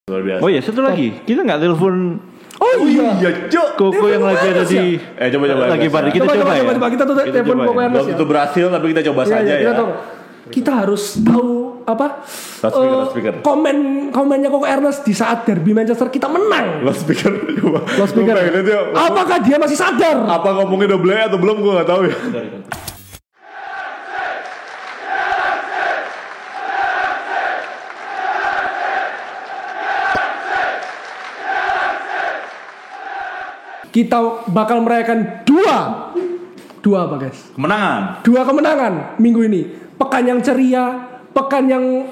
Luar biasa. Oh iya, satu lagi. Kita nggak telepon. Oh iya, Cok. Koko yang lagi ada di. Coba. Lagi pada kita coba ya. Coba kita tuh telepon Koko Ernest ya. Belum tentu berhasil tapi kita coba saja ya. Kita harus tahu apa? Loudspeaker. Komennya Koko Ernest di saat derby Manchester kita menang. Loudspeaker coba. Loudspeaker. Apakah dia masih sadar? Apa ngomongnya udah play atau belum? Gue nggak tahu ya. Kita bakal merayakan dua apa guys? Kemenangan. 2 kemenangan minggu ini. Pekan yang ceria, pekan yang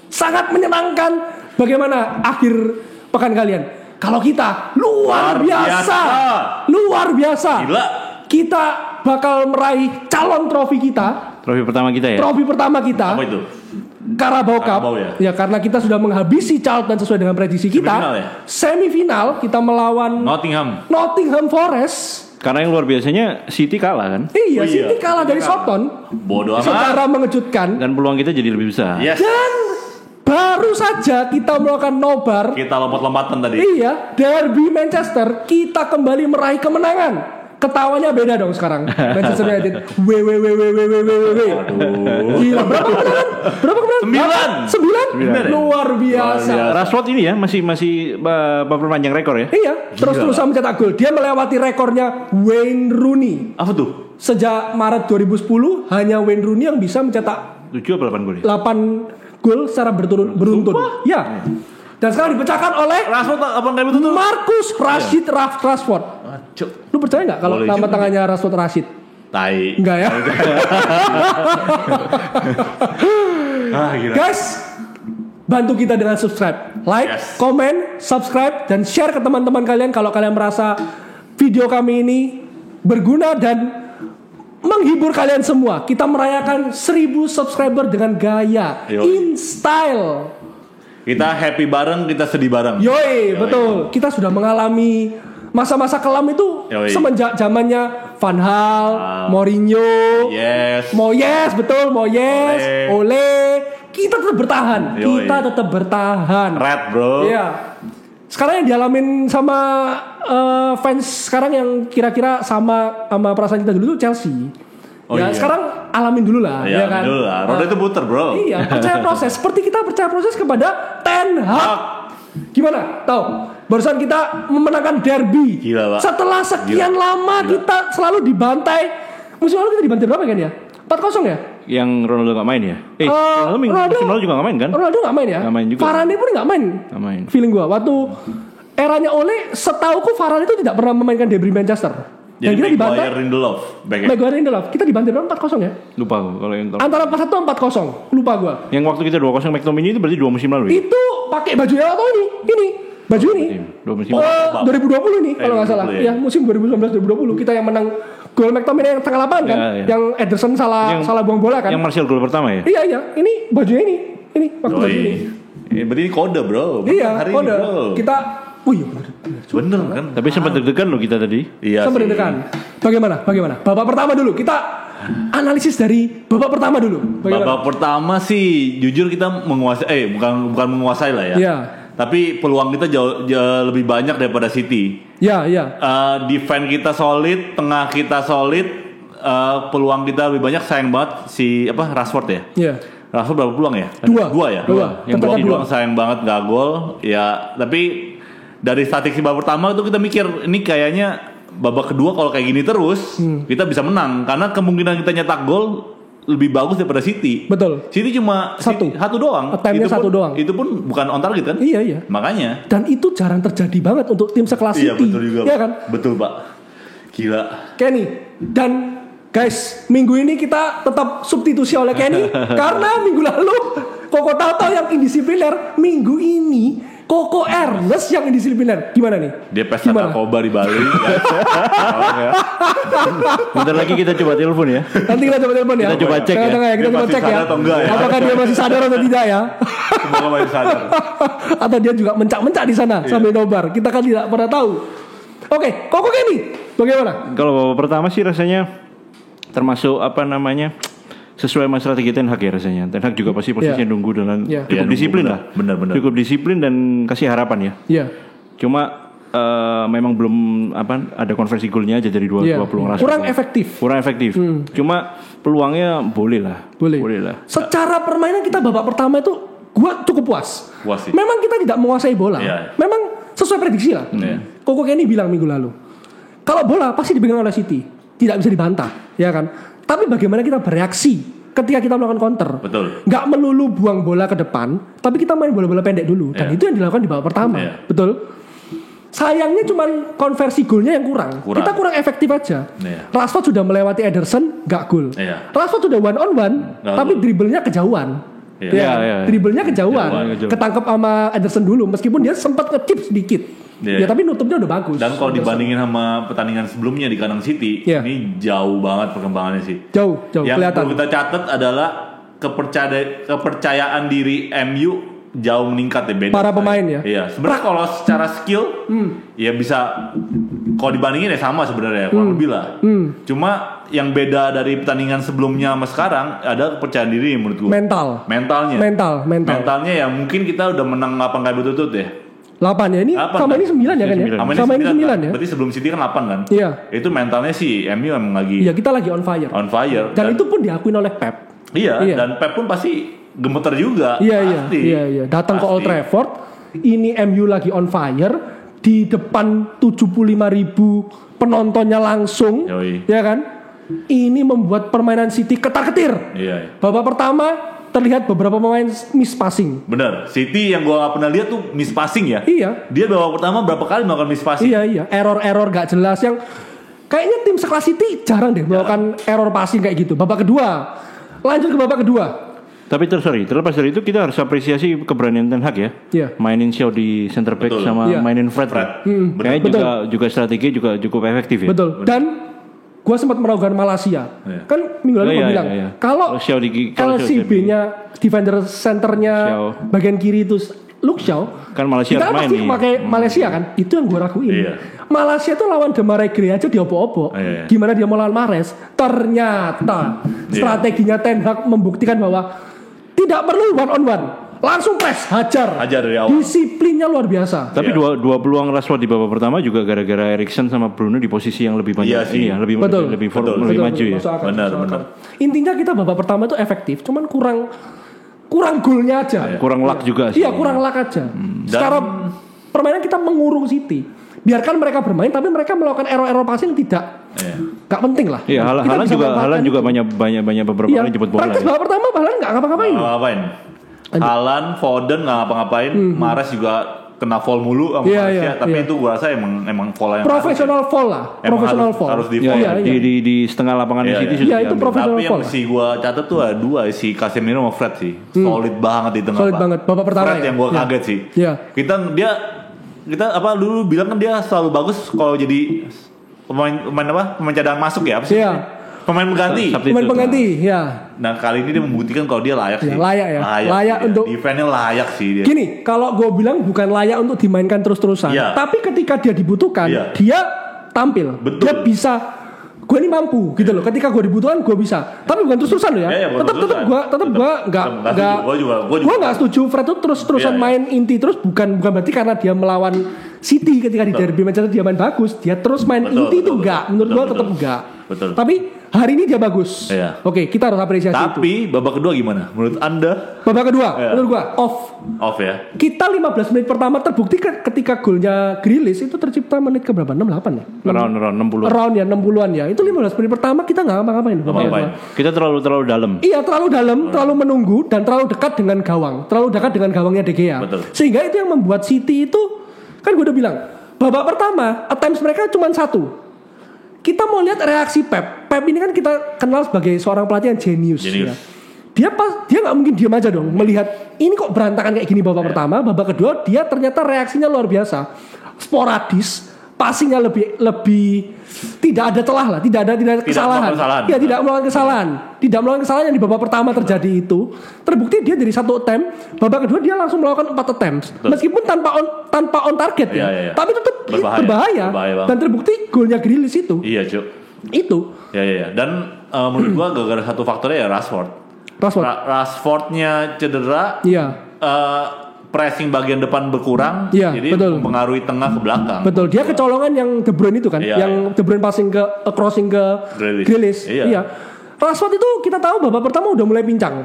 sangat menyenangkan. Bagaimana akhir pekan kalian? Kalau kita luar biasa. Gila. Kita bakal meraih calon trofi kita. Trofi pertama kita ya. Trofi pertama kita. Apa itu? Carabao Cup ya? Karena kita sudah menghabisi Charlton sesuai dengan prediksi kita. Semifinal kita melawan Nottingham Forest. Karena yang luar biasanya City kalah kan. Iya, City kalah dari Southampton. Bodoh amat. Secara mengejutkan. Dan peluang kita jadi lebih besar. Yes. Dan baru saja kita melakukan nobar. Kita lompat-lompatan tadi. Iya, derby Manchester kita kembali meraih kemenangan. Ketawanya beda dong sekarang. Manchester United. Gila, berapa kemenangan? 9. Luar biasa. Rashford ini ya masih memperpanjang rekor ya. Iya, terus-terusan mencetak gol. Dia melewati rekornya Wayne Rooney. Apa tuh? Sejak Maret 2010 hanya Wayne Rooney yang bisa mencetak 7 atau 8 gol ya? 8 gol secara beruntun. Ya. Dan sekarang dipecahkan oleh Rashford apa enggak betul tuh? Marcus Rashford. Lu percaya nggak kalau nama tangannya Rashford Rashid? Tai. Enggak ya? Gila. Guys, bantu kita dengan subscribe, like, komen, subscribe, dan share ke teman-teman kalian kalau kalian merasa video kami ini berguna dan menghibur kalian semua. Kita merayakan 1000 subscriber dengan gaya in style. Kita happy bareng, kita sedih bareng. Yoi, betul. Kita sudah mengalami masa-masa kelam itu semenjak zamannya Van Gaal, Mourinho, Moyes, Ole. Kita tetap bertahan. Red, bro. Iya. Sekarang yang dialamin sama fans sekarang yang kira-kira sama perasaan kita dulu tuh Chelsea. Sekarang alamin dulu lah, ya kan? Dulu lah. Roda itu puter, bro. Iya, percaya proses. Seperti kita percaya proses kepada Ten Hag. Gimana? Tahu? Barusan kita memenangkan derby. Gila, Pak. Setelah sekian lama kita selalu dibantai. Musim lalu kita dibantai berapa kan ya? 4-0 ya? Yang Ronaldo gak main ya? Ronaldo juga gak main kan? Ronaldo gak main ya? Gak main juga. Varane pun gak main. Feeling gua waktu eranya Ole, setauku Varane itu tidak pernah memainkan derby Manchester. Jadi kita dibantai Maguire Lindelof. Kita dibantai berapa? 4-0 ya? Lupa gue kalau yang antara 4-1 atau 4-0. Lupa gua. Yang waktu kita 2-0 McTominay itu berarti 2 musim lalu ya? Itu pakai bajunya atau ini? Baju ini. 2020 ini kalau enggak salah. Ya, musim 2019-2020 kita yang menang gol McTominay yang tengah lapangan kan? Yang Ederson salah buang bola kan? Yang Martial gol pertama ya? Iya. Ini bajunya ini waktu baju ini. Berarti ini kode, bro. Iya, kode. Kita bener kan? Tapi sempat deg-degan loh kita tadi. Iya. Sempat deg-degan. Bagaimana? Babak pertama dulu. Kita analisis dari babak pertama dulu. Babak pertama sih jujur kita menguasai bukan menguasai lah ya. Iya. Tapi peluang kita jauh lebih banyak daripada City. Iya. Defense kita solid, tengah kita solid, peluang kita lebih banyak. Sayang banget Rashford ya. Iya. Rashford berapa peluang ya? Dua. Yang peluang sayang banget gak gol. Ya, tapi dari statistik babak pertama itu kita mikir ini kayaknya babak kedua kalau kayak gini terus kita bisa menang karena kemungkinan kita nyetak gol lebih bagus daripada City. Betul. City cuma satu doang. Time-nya satu doang. Itu pun bukan on target kan? Iya. Makanya. Dan itu jarang terjadi banget untuk tim sekelas City. Iya betul juga. Iya kan? Betul Pak. Gila. Kenny dan guys, minggu ini kita tetap substitusi oleh Kenny karena minggu lalu Koko Tato yang indisipliner, minggu ini Koko Ernest yang indisipliner. Gimana nih? Dia pesta narkoba di Bali. Bentar lagi kita coba telepon ya. Nanti kita coba telepon ya. Kita coba cek ya. Kita coba cek ya. Apakah dia masih sadar atau tidak ya? Semoga masih sadar. Atau dia juga mencak-mencak di sana sambil nobar. Kita kan tidak pernah tahu. Oke, Koko Kenny, bagaimana? Kalau babak pertama sih rasanya termasuk sesuai sama strategi Ten Hag ya rasanya. Ten Hag juga pasti posisinya nunggu dengan cukup disiplin lah. Benar. Cukup disiplin dan kasih harapan ya. Iya. Cuma memang belum ada konversi golnya aja dari dua peluang Rashford. Kurang efektif. Cuma peluangnya boleh lah. Secara permainan kita babak pertama itu gua cukup puas sih. Memang kita tidak menguasai bola. Memang sesuai prediksi lah. Koko Kenny bilang minggu lalu, kalau bola pasti dipegang oleh City, tidak bisa dibantah, ya kan? Tapi bagaimana kita bereaksi ketika kita melakukan counter? Betul. Nggak melulu buang bola ke depan, tapi kita main bola-bola pendek dulu. Dan itu yang dilakukan di babak pertama. Betul. Sayangnya cuma konversi golnya yang kurang. Kita kurang efektif aja. Rashford sudah melewati Ederson, nggak gol. Rashford sudah one on one, tapi dribblenya kejauhan. Dribblenya kejauhan. Ketangkep sama Ederson dulu, meskipun dia sempat nge-chip sedikit. Ya tapi nutupnya udah bagus. Dan kalau dibandingin sama pertandingan sebelumnya di kandang City, ini jauh banget perkembangannya sih. Jauh yang kelihatan. Yang perlu kita catat adalah kepercayaan diri MU jauh meningkat ya, beda. Para pemain ya. Iya. Sebenarnya kalau secara skill, ya bisa. Kalau dibandingin ya sama sebenarnya, kurang lebih lah. Cuma yang beda dari pertandingan sebelumnya sama sekarang ada kepercayaan diri menurut gue. Mentalnya ya mungkin kita udah menang 8 kali berturut-turut ya. 8 ya ini 8, sama kan? Ini 9 ya kan ya? Sama ini 9 ya. Berarti sebelum City kan 8 kan? Iya. Itu mentalnya sih MU emang lagi. Iya, kita lagi on fire. Dan itu pun diakuin oleh Pep. Iya. Dan Pep pun pasti gemeter juga. Iya. Datang ke Old Trafford, ini MU lagi on fire di depan 75.000 penontonnya langsung. Ya kan? Ini membuat permainan City ketar-ketir. Iya. Babak pertama terlihat beberapa pemain miss passing. Bener, City yang gue gak pernah lihat tuh miss passing ya. Iya. Dia babak pertama berapa kali melakukan miss passing. Iya. Error gak jelas yang kayaknya tim sekelas City jarang deh melakukan error passing kayak gitu. Babak kedua, lanjut ke babak kedua. Tapi terlepas dari itu kita harus apresiasi keberanian Ten Hag ya. Mainin Shaw di center back sama mainin Fred. Kayaknya juga strategi juga cukup efektif ya. Betul. Dan gue sempat meragukan Malaysia. Kan minggu lalu gue bilang kalau LCB-nya defender centernya bagian kiri itu Luke Shaw, kan Malaysia kita pasti pakai Malaysia kan. Itu yang gue raguin. Malaysia tuh lawan Demarai Gray aja diopo-opo. Gimana dia mau lawan Mahrez? Ternyata strateginya Ten Hag membuktikan bahwa tidak perlu one on one. Langsung press, hajar dari awal. Disiplinnya luar biasa. Tapi dua peluang Rashford di babak pertama juga gara-gara Eriksen sama Bruno di posisi yang lebih banyak lebih maju ya. Benar. Intinya kita babak pertama itu efektif, cuman kurang golnya aja. Kurang luck juga sih. Iya, kurang luck aja. Secara permainan kita mengurung City. Biarkan mereka bermain, tapi mereka melakukan error passing tidak gak penting lah. Iya, Haaland juga banyak beberapa kali jemput bola. Praktis babak pertama Haaland gak ngapa-ngapain. Haaland, Foden nggak ngapa-ngapain, Mahrez juga kena foul mulu sama Malaysia, tapi itu gue rasa emang foul yang profesional foul lah, harus di foul. Di setengah lapangan di City sudah. Itu profesional foul. Tapi yang gue catat tuh ada dua, si Casemiro sama Fred sih, solid banget di tengah. Solid banget, babak pertama. Fred yang gue kaget sih. Kita dulu bilang kan dia selalu bagus kalau jadi pemain cadangan masuk ya, apa sih? Pemain pengganti, ya. Nah kali ini dia membuktikan kalau dia layak sih. Layak untuk defense-nya layak sih dia. Gini, kalau gue bilang bukan layak untuk dimainkan terus-terusan, tapi ketika dia dibutuhkan, dia tampil. Betul. Dia bisa. Gue ini mampu gitu loh. Ketika gue dibutuhkan, gue bisa. Tapi bukan terus-terusan loh ya. Tetap gue nggak setuju. Fred itu terus-terusan main inti terus bukan berarti karena dia melawan City ketika di derby Manchester dia main bagus, dia terus main inti itu enggak. Menurut gue tetap enggak. Tapi hari ini dia bagus. Oke, kita harus apresiasi itu. Tapi babak kedua gimana? Menurut Anda? Babak kedua, menurut gua off ya. Kita 15 menit pertama terbukti ketika golnya Grealish itu tercipta menit ke berapa? 68 ya? Around 60. Around ya 60-an ya. Itu 15 menit pertama kita enggak ngapa-ngapain. Kita terlalu dalam. Iya, terlalu dalam, terlalu menunggu dan terlalu dekat dengan gawang. Terlalu dekat dengan gawangnya De Gea. Sehingga itu yang membuat City itu kan gue udah bilang, babak pertama attempts mereka cuma 1. Kita mau lihat reaksi Pep. Pep ini kan kita kenal sebagai seorang pelatih yang jenius. Ya. Dia nggak mungkin diam aja dong melihat ini kok berantakan kayak gini babak pertama, babak kedua dia ternyata reaksinya luar biasa, sporadis, passingnya lebih tidak ada celah lah, tidak ada kesalahan. Ya tidak melakukan kesalahan yang di babak pertama terjadi itu. Terbukti dia dari 1 attempt, babak kedua dia langsung melakukan 4 attempts, meskipun tanpa on target ya. Tapi tetap berbahaya. Dan terbukti golnya Grealish itu. Iya, Cuk. Itu. Ya. Dan menurut gua gara-gara satu faktornya ya Rashfordnya cedera. Iya. Pressing bagian depan berkurang, jadi mempengaruhi tengah ke belakang. Betul, dia kecolongan yang De Bruyne itu kan, yang De Bruyne passing ke crossing ke Grealish. Iya. Rashford itu kita tahu babak pertama udah mulai pincang.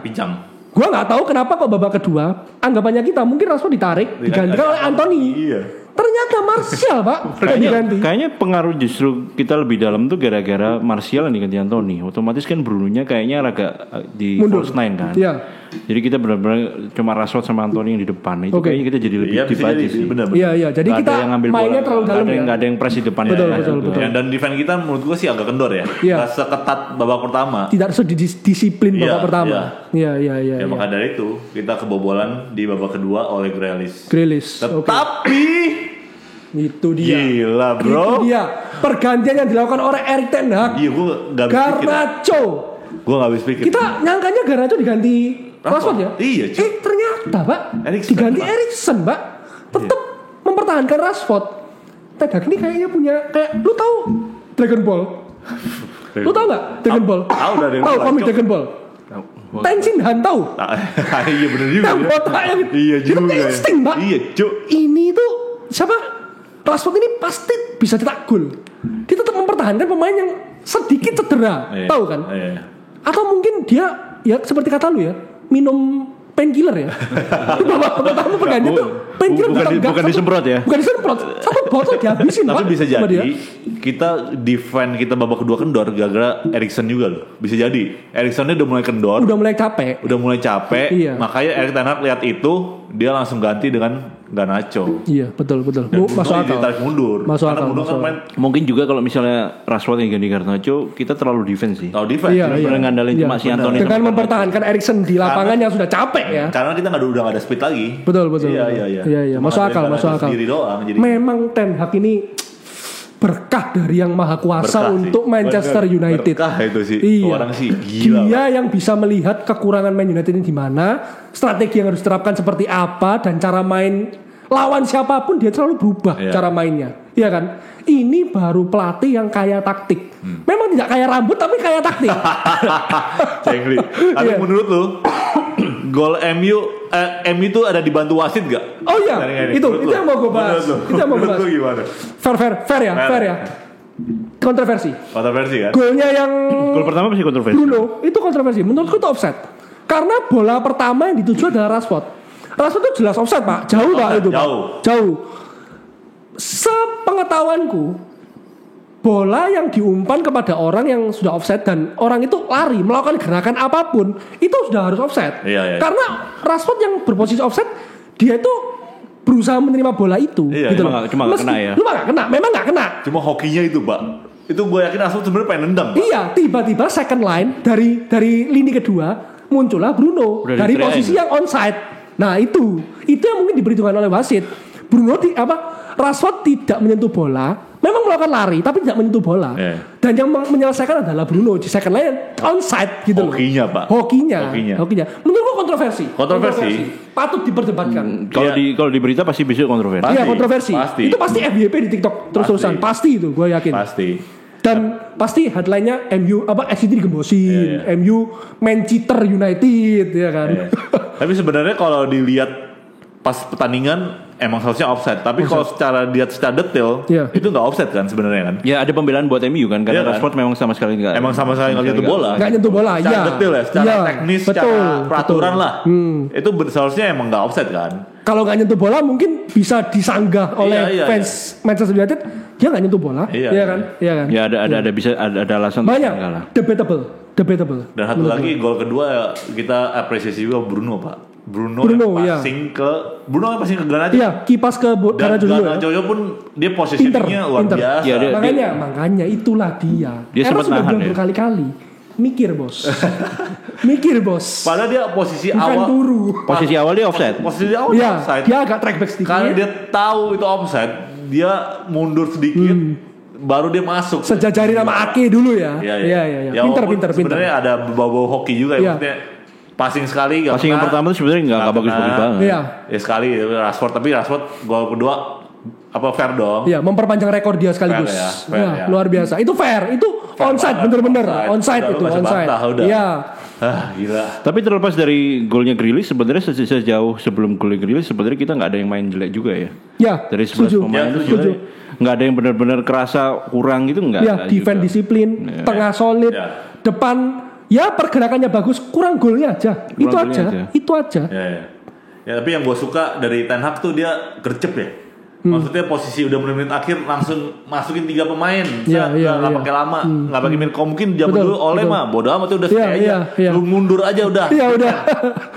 Gua nggak tahu kenapa kok babak kedua anggapannya kita mungkin Rashford ditarik digantikan oleh Anthony. Iya. Ternyata Martial Pak diganti. Kayaknya pengaruh justru kita lebih dalam tuh gara-gara Martial yang diganti Anthony. Otomatis kan Bruno-nya kayaknya agak di false nine kan. Iya. Jadi kita benar-benar cuma Rashford sama Anthony yang di depan. Itu kayaknya kita jadi lebih deep aja sih. Iya. Jadi kita mainnya terlalu dalam ya. Nggak ada yang press di depannya. Betul. Dan defense kita menurut gue sih agak kendor ya. Nggak seketat babak pertama. Tidak sedisiplin babak pertama. Iya. Maka dari itu kita kebobolan di babak kedua oleh Grealish. Tetapi itu dia. Gila bro. Itu dia pergantian yang dilakukan oleh Erik ten Hag. Iya gue gak habis pikir. Garnacho. Gue gak habis pikir. Kita nyangkanya Garnacho diganti Rashford ya. Iya. Ternyata Pak diganti Eriksen Pak. Tetap mempertahankan Rashford. Ten Hag ini kayaknya punya lu tahu Dragon Ball? Lu tahu gak Dragon Ball? Tahu komik Dragon Ball? Tenshin Han tahu? Iya bener juga. Iya juga. Insting Pak. Iya cuk. Ini tuh siapa? Rashford ini pasti bisa cetak gol. Dia tetap mempertahankan pemain yang sedikit cedera, tahu kan? Atau mungkin dia ya seperti kata lu ya, minum painkiller ya. Babak pertama pergantian tuh painkiller bukan disemprot ya. Bukan disemprot. Satu botol dihabisin. Tapi bisa jadi kita defend kita babak kedua kendor gara-gara Eriksen juga loh. Bisa jadi Eriksennya udah mulai kendor, udah mulai capek. Iya. Makanya Erik ten Hag lihat itu, dia langsung ganti dengan Garnacho. Iya, betul. Masuk akal. Ditarik mundur. Masuk akal. Mungkin juga kalau misalnya Rashford yang ganti Garnacho, kita terlalu defense sih. Iya. Ngandalin cuma si Anthony. Dengan mempertahankan Eriksen di lapangan yang sudah capek ya. Karena kita udah gak ada speed lagi. Betul. Iya. Masuk akal. Doang, jadi. Memang Ten Hag ini berkah dari yang maha kuasa untuk Manchester United. Berkah itu sih. Iya. Orang sih gila. Dia yang bisa melihat kekurangan Man United ini di mana, strategi yang harus diterapkan seperti apa, dan cara main lawan siapapun dia selalu berubah cara mainnya. Iya kan? Ini baru pelatih yang kaya taktik. Memang tidak kaya rambut tapi kaya taktik. Cengli. Tapi menurut lu gol MU itu ada dibantu wasit gak? Oh iya, itu yang mau gue bahas. Menurut lu gimana? Fair ya. Kontroversi kan? Golnya yang gol pertama masih kontroversi. Bruno itu kontroversi. Menurutku itu offside. Karena bola pertama yang dituju adalah Rashford itu jelas offside Pak. Jauh Pak itu Pak. Jauh. Sepengetahuanku, bola yang diumpan kepada orang yang sudah offside dan orang itu lari melakukan gerakan apapun itu sudah harus offside. Iya. Karena Rashford yang berposisi offside, dia itu berusaha menerima bola itu. Gitu cuma gak kena ya. Memang gak kena. Cuma hokinya itu Pak. Itu gue yakin Rashford sebenarnya pengen nendang Pak. Iya, tiba-tiba second line dari lini kedua muncullah Bruno dari posisi yang onside. Nah itu yang mungkin diperhitungkan oleh wasit. Rashford tidak menyentuh bola, memang melakukan lari tapi tidak menyentuh bola. Dan yang menyelesaikan adalah Bruno di second line onside gitu loh. Hokinya. Menurutku kontroversi. Patut diperdebatkan. Kalau di berita pasti bisa kontroversi. Iya, kontroversi. Pasti. Itu pasti FYP di TikTok terus-terusan. Pasti itu, gue yakin. Pasti. Dan pasti headline-nya MU SCT digembosin, MU Manchester United ya kan. Tapi sebenarnya kalau dilihat pas pertandingan emang seharusnya offside. Tapi kalau secara detail itu nggak offside kan sebenarnya kan? Ya ada pembelaan buat MU kan karena Rashford memang sama sekali nggak. Emang sama sekali nggak nyentuh bola. Nggak nyentuh bola. Secara detail ya, secara teknis, secara peraturan lah. Itu seharusnya emang nggak offside kan? Kalau nggak nyentuh bola mungkin bisa disanggah oleh fans Manchester United. Dia nggak nyentuh bola, iya kan? Ya ada alasan. Banyak. Debatable. Dan satu lagi gol kedua kita apresiasi juga Bruno Pak. Bruno passing ke Garnacho. Iya, kipas ke Garnacho dulu. Garnacho pun dia posisinya luar biasa. Ya, makanya itulah dia. Dia sempat nahan ya. Berkali-kali. Mikir bos. Padahal dia posisi bukan awal. Turu. Posisi awal dia offside. Offside. Dia agak track back sedikit. Karena dia tahu itu offside, dia mundur sedikit. Baru dia masuk. Sejajari nama Ake dulu ya. Iya. Pinter. Sebenarnya ada bau hoki juga ya. Maksudnya passing sekali. Passing yang pertama itu sebenarnya nggak bagus banget. Iya. Ya sekali Rashford, tapi Rashford gol kedua apa fair dong? Iya, memperpanjang rekor dia sekaligus. Fair, ya. Luar biasa. Itu fair. Itu onside bener-bener. Onside itu onside. Iya. Gila. Tapi terlepas dari golnya Grealish, sebenarnya sejauh sebelum golnya Grealish sebenarnya kita nggak ada yang main jelek juga ya. Ya. Dari 11 pemain itu nggak ada yang benar-benar kerasa kurang gitu nggak. Ya, defense disiplin, tengah solid, depan ya pergerakannya bagus, kurang golnya aja. Itu aja. Ya, tapi yang gue suka dari Ten Hag tuh dia gercep ya. Maksudnya posisi udah menit akhir langsung masukin 3 pemain. Nggak pakai lama, nggak pakai Mirko. Mungkin zaman dulu oleh mah bodo amat udah aja. Lu mundur aja udah. Iya udah.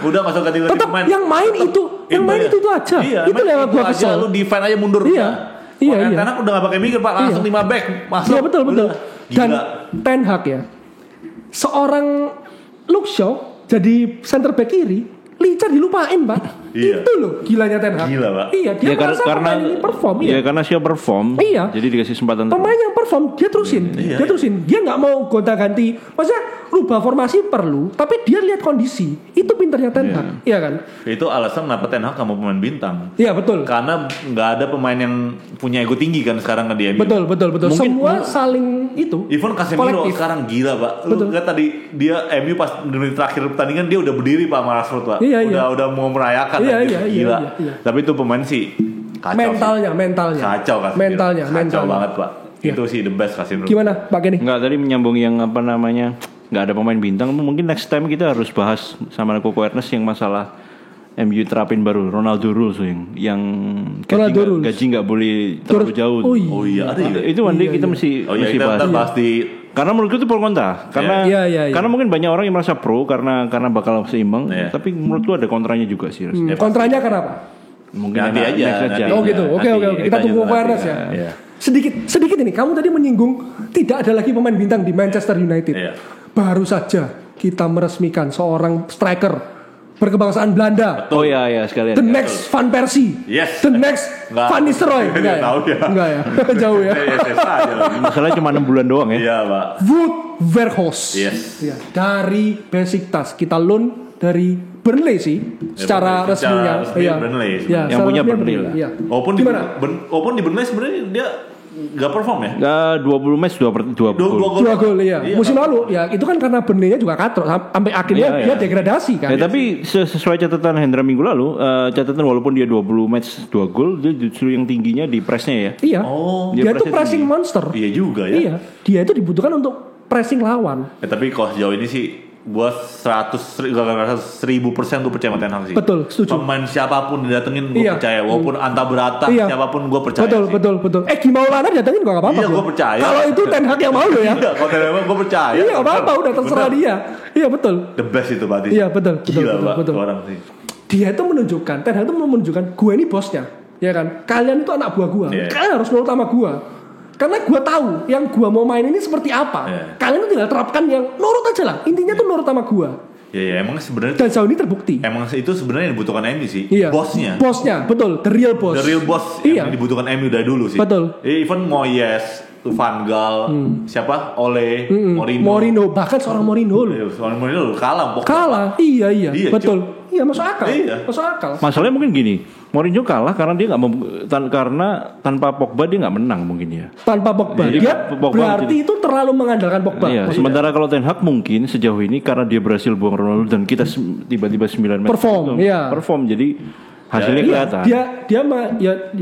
Udah masuk ganti pemain. Yang main itu aja. Iya, itu yang gua kesel. Lu defend aja mundur. Iya. Ten Hag udah nggak pakai mikir Pak, langsung 5 back masuk. Iya betul. Dan Ten Hag ya, seorang Luke Shaw jadi center back kiri. Lica dilupain Pak. Iya. Itu loh gilanya Ten Hag. Gila Pak. Iya dia merasa pemain ini perform. Iya karena dia perform. Iya. Jadi dikasih kesempatan. Pemain yang perform dia terusin. Dia nggak mau gonta-ganti. Maksudnya rubah formasi perlu, tapi dia lihat kondisi. Itu pinternya Ten Hag. Iya kan? Itu alasan kenapa Ten Hag nggak mau pemain bintang. Iya betul. Karena nggak ada pemain yang punya ego tinggi kan sekarang kan dia. Betul. Mungkin, semua saling itu. Even Casemiro sekarang gila Pak. Lu lihat tadi dia MU pas menit terakhir pertandingan dia udah berdiri Pak sama Rashford Pak. Udah mau merayakan. Gila. Tapi itu pemain sih kacau. Mentalnya. Kacau kan. Kacau banget Pak. Itu sih the best Casemiro. Gimana Pak Kenny? Enggak, tadi menyambung yang apa namanya? Enggak ada pemain bintang. Mungkin next time kita harus bahas sama Koko Ernest yang masalah MU terapin baru Ronaldo rules yang gaji nggak boleh terlalu jauh. Oh iya ada itu one day kita mesti bahas di. Karena menurutku itu pro kontra. Karena mungkin banyak orang yang merasa pro karena bakal seimbang. Tapi menurutku ada kontranya juga sih. Kontranya kenapa? Mungkin nanti aja. Oh gitu. Oke. Kita tunggu awareness ya. Sedikit ini. Kamu tadi menyinggung tidak ada lagi pemain bintang di Manchester United. Baru saja kita meresmikan seorang striker berkebangsaan Belanda. Oh iya sekalian. The next Van Persie. Yes. The next Van Nistelrooy. Enggak ya. Jauh ya. Masalahnya cuma 6 bulan doang ya. Iya, Pak. Wout Weghorst. Yes. Ya, dari Besiktas kita loan dari Burnley sih secara resminya. Burnley. Yang punya Burnley lah. Iya. Walaupun di Burnley sebenarnya dia gak perform ya? 20 match 2 gol ya. Musim lalu ya itu kan karena Burnley-nya juga katrok sampai akhirnya dia degradasi kan. Tapi sesuai catatan Hendra minggu lalu, catatan walaupun dia 20 match 2 gol, dia justru yang tingginya di pressnya ya. Iya. Dia itu pressing monster. Iya juga ya. Iya. Dia itu dibutuhkan untuk pressing lawan. Tapi kalau sejauh ini sih buat 1000% gue percaya sama Ten Hag sih. Betul, setuju. Pemain siapapun didatengin gue percaya, walaupun Anta Berata siapapun gue percaya. Betul. Gimana datengin gue gak apa-apa. Iya gue percaya. Kalau itu Ten Hag yang mau lo ya. Iya, kalau Ten Hag gue percaya. Iya gak apa-apa, udah terserah dia. Iya betul. The best itu berarti. Iya betul. Orang sih. Dia itu menunjukkan, Ten Hag itu menunjukkan gue ini bosnya, ya kan. Kalian itu anak buah gue. Kalian harus nurut sama gue. Karena gue tahu yang gue mau main ini seperti apa. Kalian tuh tinggal terapkan yang nurut aja lah. Intinya tuh nurut sama gue. Ya emang sebenarnya. Dan sejauh ini terbukti. Emang itu sebenarnya yang dibutuhkan MU sih. Bosnya, betul. The real boss. The real boss yang dibutuhkan MU dari dulu sih. Betul. Even Moyes, Van Gaal, siapa? Ole, Mourinho, bahkan seorang Mourinho loh. Seorang Mourinho kalah. Iya, betul. Iya masuk akal. Masalahnya mungkin gini, Mourinho kalah karena dia karena tanpa Pogba dia nggak menang mungkin ya. Tanpa Pogba, dia berarti itu terlalu mengandalkan Pogba. Iya. Sementara kalau Ten Hag mungkin sejauh ini karena dia berhasil buang Ronaldo dan kita tiba-tiba 9 match perform, jadi hasilnya kelihatan. Dia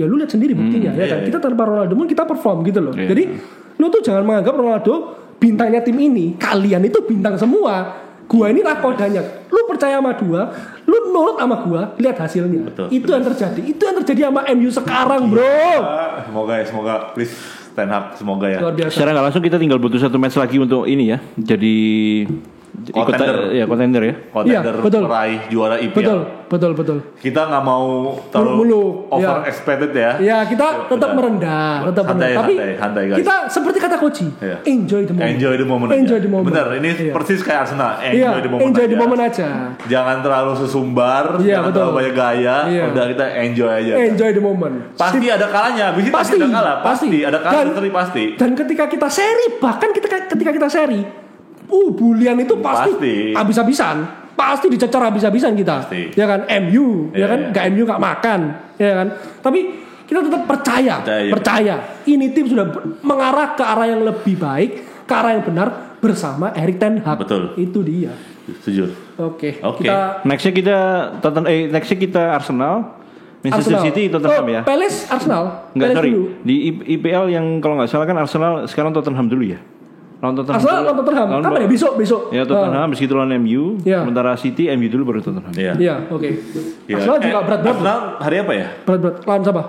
lu lihat sendiri buktinya ya kan. Kita tanpa Ronaldo pun kita perform gitu loh. Jadi lu tuh jangan menganggap Ronaldo bintangnya tim ini, kalian itu bintang semua. Gua ini nakodanya. Lu percaya sama gua, lu nurut sama gua, lihat hasilnya. Itu yang terjadi sama MU sekarang, Bro. Semoga please Ten Hag semoga ya. Secara nggak langsung kita tinggal butuh 1 match lagi untuk ini ya. Jadi kontender ya. Meraih juara IPL. Betul. Kita nggak mau terlalu over expected ya. Ya kita tetap merendah, tapi santai, guys. kita seperti kata Koci, enjoy the moment. Benar, ini persis kayak Arsenal. Enjoy the moment aja. Jangan terlalu sesumbar, jangan terlalu banyak gaya. Udah kita enjoy aja. Enjoy the moment. Pasti ada kalanya, pasti ada kalah. Pasti ada kalah, pasti. Dan ketika kita seri, bahkan ketika kita seri, bulian itu pasti habis-habisan. Pasti dicecar habis-habisan kita. Ya kan? MU, ya kan? Enggak MU enggak makan, ya kan? Tapi kita tetap percaya. Ini tim sudah mengarah ke arah yang lebih baik, ke arah yang benar bersama Erik ten Hag. Betul. Itu dia. Setuju. Oke. Nextnya kita Arsenal, Manchester City, Tottenham ya. Palace Arsenal. Enggak, sorry. Dulu. Di IPL yang kalau nggak salah kan Arsenal sekarang Tottenham dulu ya. Arsenal lawan Tottenham. Kapan ya? Besok. Ya Tottenham, habis itu lawan MU. Sementara City, MU dulu baru Tottenham. Iya, oke. Arsenal juga berat-berat. Arsenal hari apa ya? Berat-berat. Lawan siapa?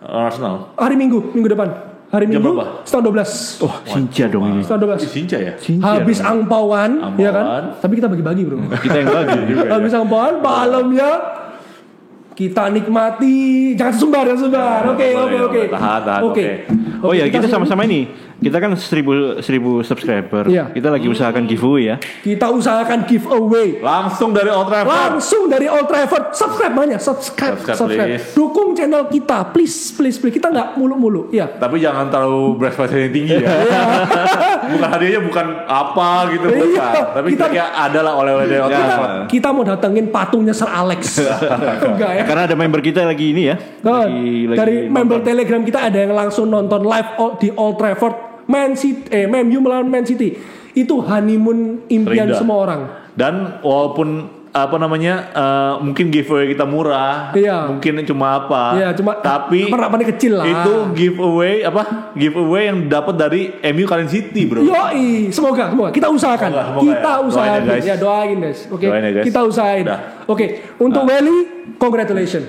Arsenal. Hari Minggu depan. Hari Minggu setengah 12. Oh, Sinja dong ini. Setengah 12. Sinja ya? Habis angpauan, ya kan? Tapi kita bagi-bagi, bro. Kita yang bagi juga. Habis angpauan, malamnya kita nikmati. Jangan sumbar. Oke. Tahan. Oh ya, kita sama-sama ini. Kita kan 1000 subscriber. Iya. Kita lagi usahakan giveaway ya. Kita usahakan giveaway. Langsung dari Old Trafford. Subscribe. Dukung channel kita, please. Kita nggak mulu-mulu. Ya. Tapi jangan terlalu berekspektasi yang tinggi ya. Bukan hadiahnya bukan apa gitu. Tapi kita ada lah oleh-oleh dari Old Trafford. Kita mau datengin patungnya Sir Alex. Enggak ya? Karena ada member kita lagi ini ya. Dari member Telegram kita ada yang langsung nonton live di Old Trafford. Man U melawan Man City itu honeymoon impian semua orang. Dan walaupun mungkin giveaway kita murah, mungkin cuma tapi harapannya kecil lah. Itu giveaway yang dapat dari MU kalian City, bro. Yoi, semoga kita usahakan. Doain guys. Oke. Kita usahain. Oke, untuk Welly congratulations.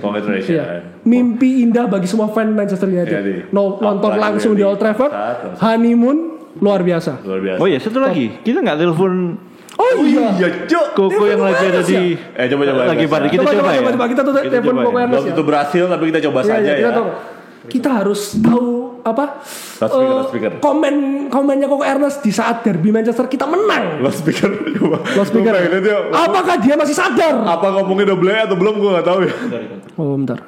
Mimpi indah bagi semua fan Manchester United. Nonton langsung di Old Trafford. Honeymoon luar biasa. Oh iya, satu lagi. Kita nggak telepon. Oh iya, Koko yang lagi ada di. Coba. Lagi pada kita coba ya. Kita tuh telepon Koko Ernest ya. Itu berhasil tapi kita coba saja ya. Kita harus tahu Loudspeaker. Komennya Koko Ernest di saat derby Manchester kita menang. Loudspeaker. Apakah dia masih sadar? Apa ngomongin udah play atau belum gue nggak tahu ya. Oh bentar.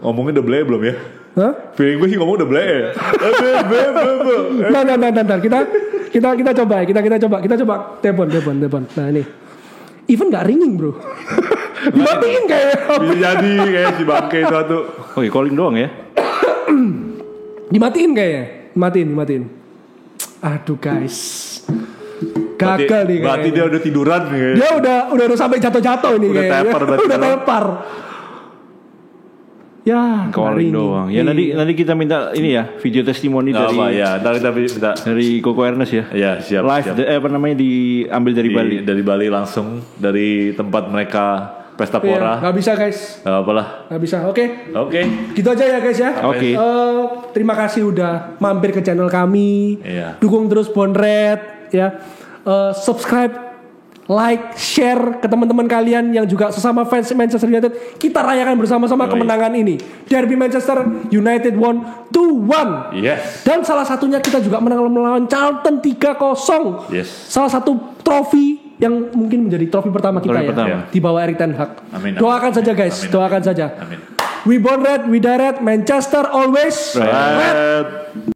Ngomongin udah play belum ya? Hah? Feeling gue sih ngomong udah play ya. Bentar. Kita coba telepon. Nah ini. Even nggak ringing bro. Dimatiin kayaknya. Bisa jadi kayak si bangke itu satu. Oke, calling doang ya. Dimatiin kayaknya. Matiin. Aduh guys. Gagal nih kayaknya. Berarti dia udah tiduran nih. Dia udah sampai jatuh ini kayaknya. Udah tepar. Ya, calling doang. Ya nanti kita minta ini ya, video testimoni dari ntar kita minta dari Koko Ernest ya. Iya, siap. Live diambil dari Bali. Dari Bali langsung dari tempat mereka Pesta Pora. Gak bisa guys. Gak apalah. Gak bisa. Oke. Gitu aja ya guys ya. Oke. Terima kasih udah mampir ke channel kami. Iya. Dukung terus Bonret ya. Subscribe, like, share ke teman-teman kalian yang juga sesama fans Manchester United. Kita rayakan bersama-sama kemenangan ini. Derby Manchester United won 2-1. Yes. Dan salah satunya kita juga menang melawan Charlton 3-0. Yes. Salah satu trofi yang mungkin menjadi trofi pertama kita di bawah Erik ten Hag. Amin. Doakan saja guys, doakan saja. Amin. We born red, we die red, Manchester always red.